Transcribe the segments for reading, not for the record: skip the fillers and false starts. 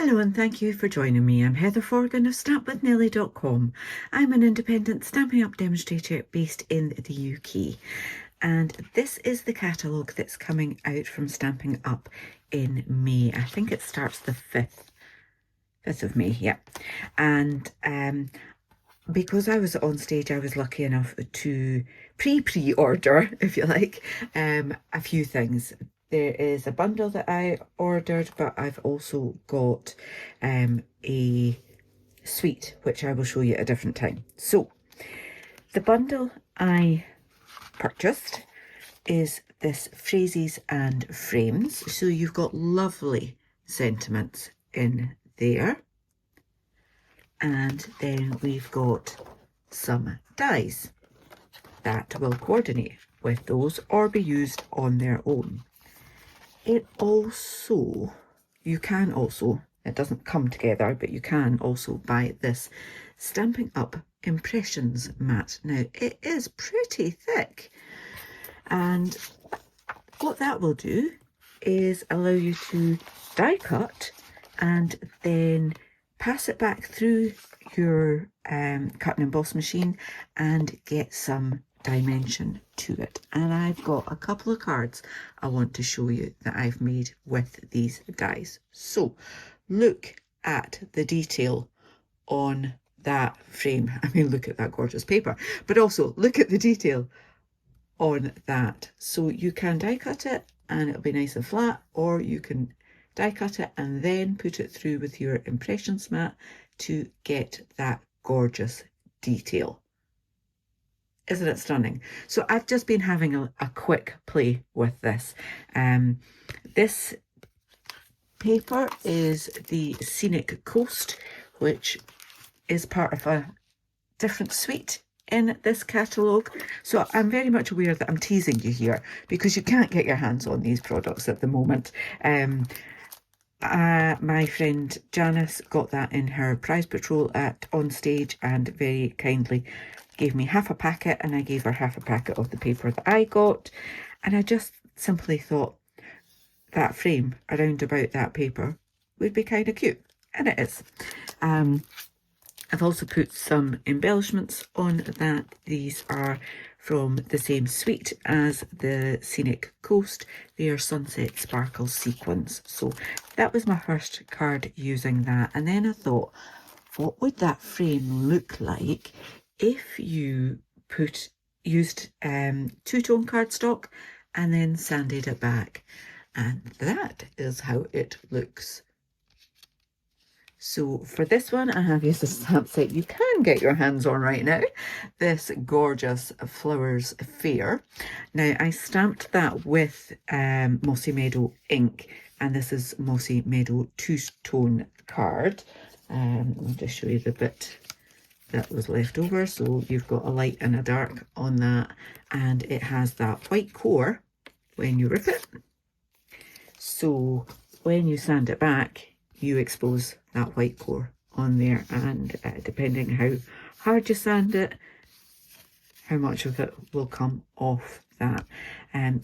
Hello and thank you for joining me. I'm Heather Forgan of stampwithnellie.com. I'm an independent Stampin' Up demonstrator based in the UK. And this is the catalogue that's coming out from Stampin' Up in May. I think it starts the 5th of May, yeah. And because I was on stage, I was lucky enough to pre-order, if you like, a few things. There is a bundle that I ordered, but I've also got a suite, which I will show you at a different time. So the bundle I purchased is this phrases and frames. So you've got lovely sentiments in there. And then we've got some dies that will coordinate with those or be used on their own. It doesn't come together, but you can also buy this Stampin' Up Impressions mat. Now, it is pretty thick, and what that will do is allow you to die cut and then pass it back through your cut and emboss machine and get some dimension to it. And I've got a couple of cards I want to show you that I've made with these dies. So look at the detail on that frame. I mean, look at that gorgeous paper, but also look at the detail on that. So you can die cut it and it'll be nice and flat, or you can die cut it and then put it through with your impressions mat to get that gorgeous detail. Isn't it stunning? So I've just been having a quick play with this. This paper is the Scenic Coast, which is part of a different suite in this catalogue. So I'm very much aware that I'm teasing you here because you can't get your hands on these products at the moment. My friend Janice got that in her prize patrol on stage and very kindly gave me half a packet, and I gave her half a packet of the paper that I got. And I just simply thought that frame around about that paper would be kind of cute, and it is. I've also put some embellishments on that. These are from the same suite as the Scenic Coast. They are Sunset Sparkle Sequins. So that was my first card using that. And then I thought, what would that frame look like if you used two-tone cardstock and then sanded it back? And that is how it looks. So for this one, I have used a stamp set you can get your hands on right now, this gorgeous Flowers Fair. Now, I stamped that with Mossy Meadow ink, and this is Mossy Meadow two-tone card. I'll just show you the bit that was left over. So you've got a light and a dark on that, and it has that white core when you rip it. So when you sand it back, you expose that white core on there, and depending how hard you sand it, how much of it will come off that.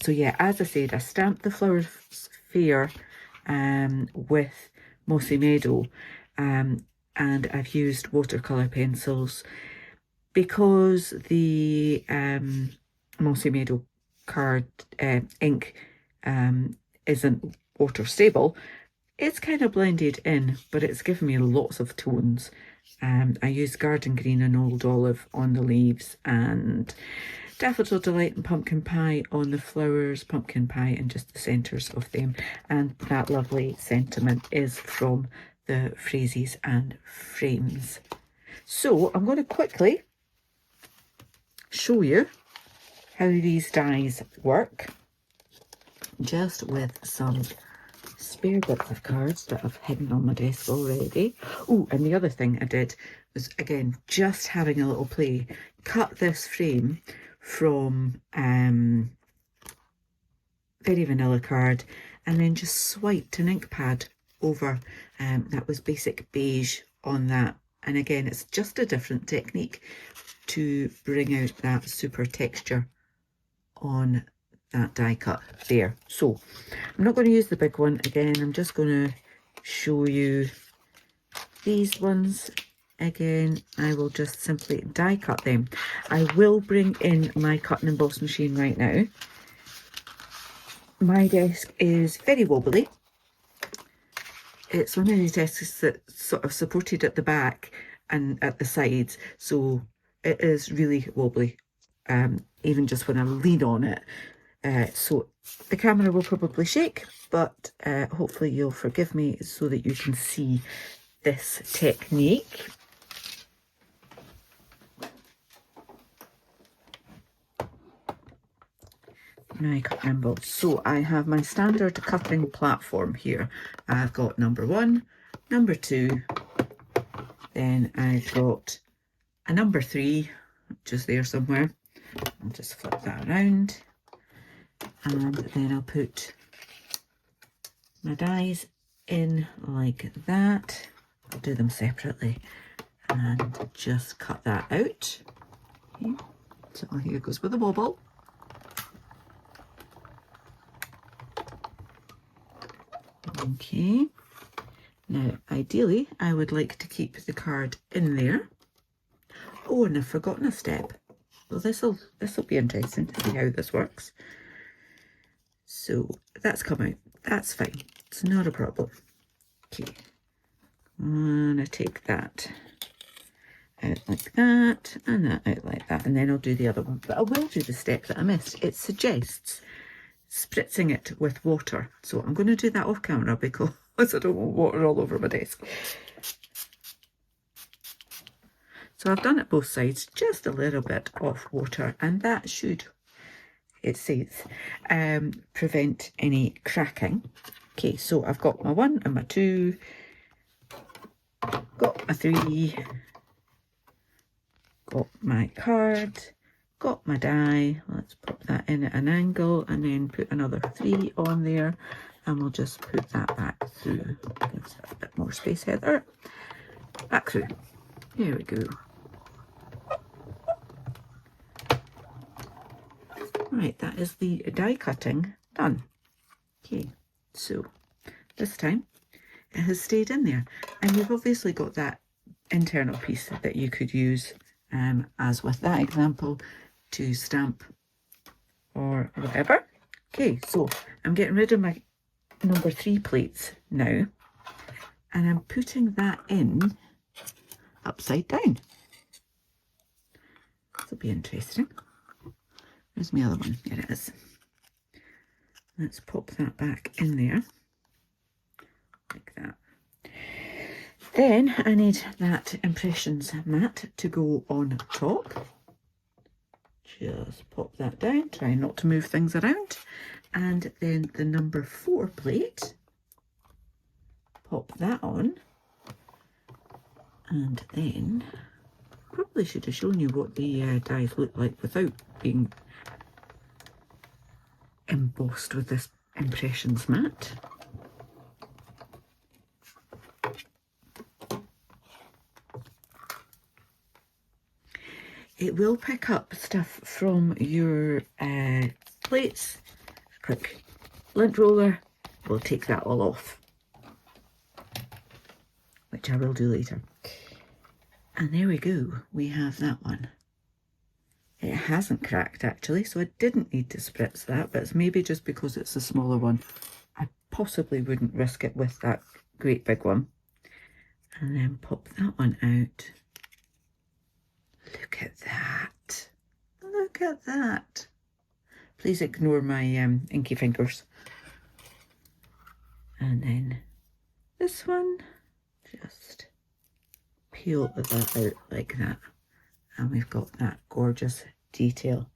So yeah, as I said, I stamped the Flowers Fair with Mossy Meadow, and I've used watercolour pencils because the Mossy Meadow card ink isn't water stable. It's kind of blended in, but it's given me lots of tones. I used Garden Green and Old Olive on the leaves, and Daffodil Delight and Pumpkin Pie on the flowers, Pumpkin Pie and just the centres of them. And that lovely sentiment is from the Phrases and Frames. So I'm going to quickly show you how these dies work, just with some spare bits of cards that I've hidden on my desk already. Oh, and the other thing I did was, again, just having a little play, cut this frame from very vanilla card and then just swiped an ink pad over. That was basic beige on that, and again, it's just a different technique to bring out that super texture on that die cut there. So I'm not going to use the big one again. I'm just going to show you These ones, again, I will just simply die cut them. I will bring in my cut and emboss machine right now. My desk is very wobbly. It's one of these desks that's sort of supported at the back and at the sides, so it is really wobbly, even just when I lean on it. So the camera will probably shake, but hopefully you'll forgive me so that you can see this technique. Now I cut and emboss. So I have my standard cutting platform here. I've got number 1, number 2, then I've got a number 3, which is there somewhere. I'll just flip that around, and then I'll put my dies in like that. I'll do them separately and just cut that out. Okay. So here goes with the wobble. Okay, now ideally I would like to keep the card in there. Oh, and I've forgotten a step. Well, this'll be interesting to see how this works. So that's come out. That's fine. It's not a problem. Okay, I'm gonna take that out like that and that out like that, and then I'll do the other one. But I will do the step that I missed. It suggests spritzing it with water, so I'm going to do that off camera because I don't want water all over my desk. So I've done it both sides, just a little bit of water, and that should, it says, prevent any cracking. Okay, so I've got my 1 and my 2, got my 3, got my card, got my die. Let's pop that in at an angle and then put another 3 on there, and we'll just put that back through. Gives it a bit more space, Heather. Back through. Here we go. Right, that is the die cutting done. Okay, so this time it has stayed in there, and you've obviously got that internal piece that you could use, as with that example, to stamp or whatever. Okay, so I'm getting rid of my number 3 plates now, and I'm putting that in upside down. This will be interesting. Where's my other one? Here it is. Let's pop that back in there like that. Then I need that impressions mat to go on top. Just pop that down, try not to move things around. And then the number 4 plate, pop that on. And then, probably should have shown you what the dies look like without being embossed with this impressions mat. It will pick up stuff from your plates. A quick lint roller will take that all off, which I will do later. And there we go, we have that one. It hasn't cracked actually, so I didn't need to spritz that, but it's maybe just because it's a smaller one. I possibly wouldn't risk it with that great big one. And then pop that one out. Look at that. Look at that. Please ignore my inky fingers. And then this one, just peel that out like that. And we've got that gorgeous detail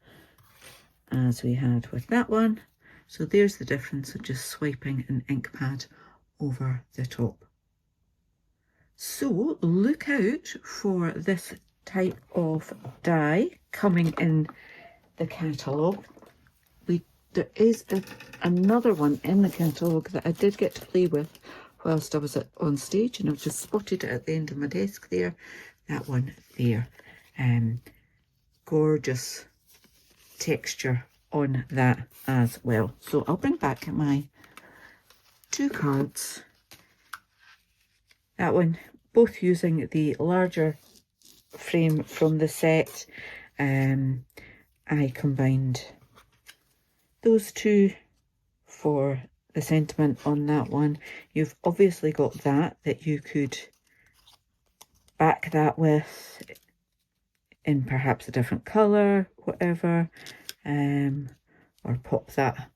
as we had with that one. So there's the difference of just swiping an ink pad over the top. So look out for this type of die coming in the catalogue. There is another one in the catalogue that I did get to play with whilst I was on stage, and I've just spotted it at the end of my desk there. That one there. Gorgeous texture on that as well. So I'll bring back my 2 cards. That one both using the larger frame from the set. I combined those two for the sentiment on that one. You've obviously got that you could back that with in perhaps a different colour, whatever, or pop that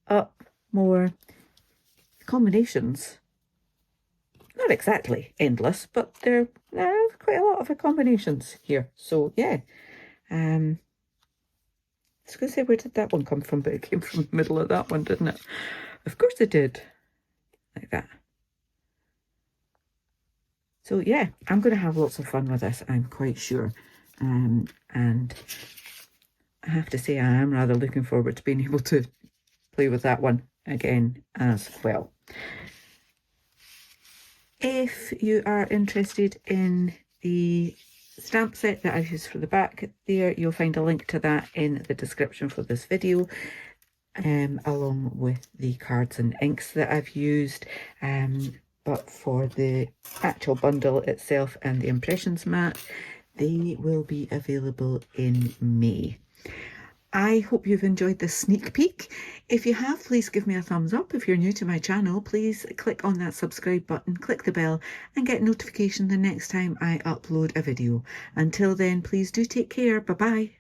up more. Combinations, not exactly endless, but there are quite a lot of combinations here. So yeah, I was going to say, where did that one come from? But it came from the middle of that one, didn't it? Of course it did, like that. So yeah, I'm going to have lots of fun with this, I'm quite sure. And I have to say, I am rather looking forward to being able to play with that one again as well. If you are interested in the stamp set that I've used for the back there, you'll find a link to that in the description for this video, along with the cards and inks that I've used. But for the actual bundle itself and the impressions mat, they will be available in May. I hope you've enjoyed this sneak peek. If you have, please give me a thumbs up. If you're new to my channel, please click on that subscribe button, click the bell, and get notification the next time I upload a video. Until then, please do take care. Bye-bye.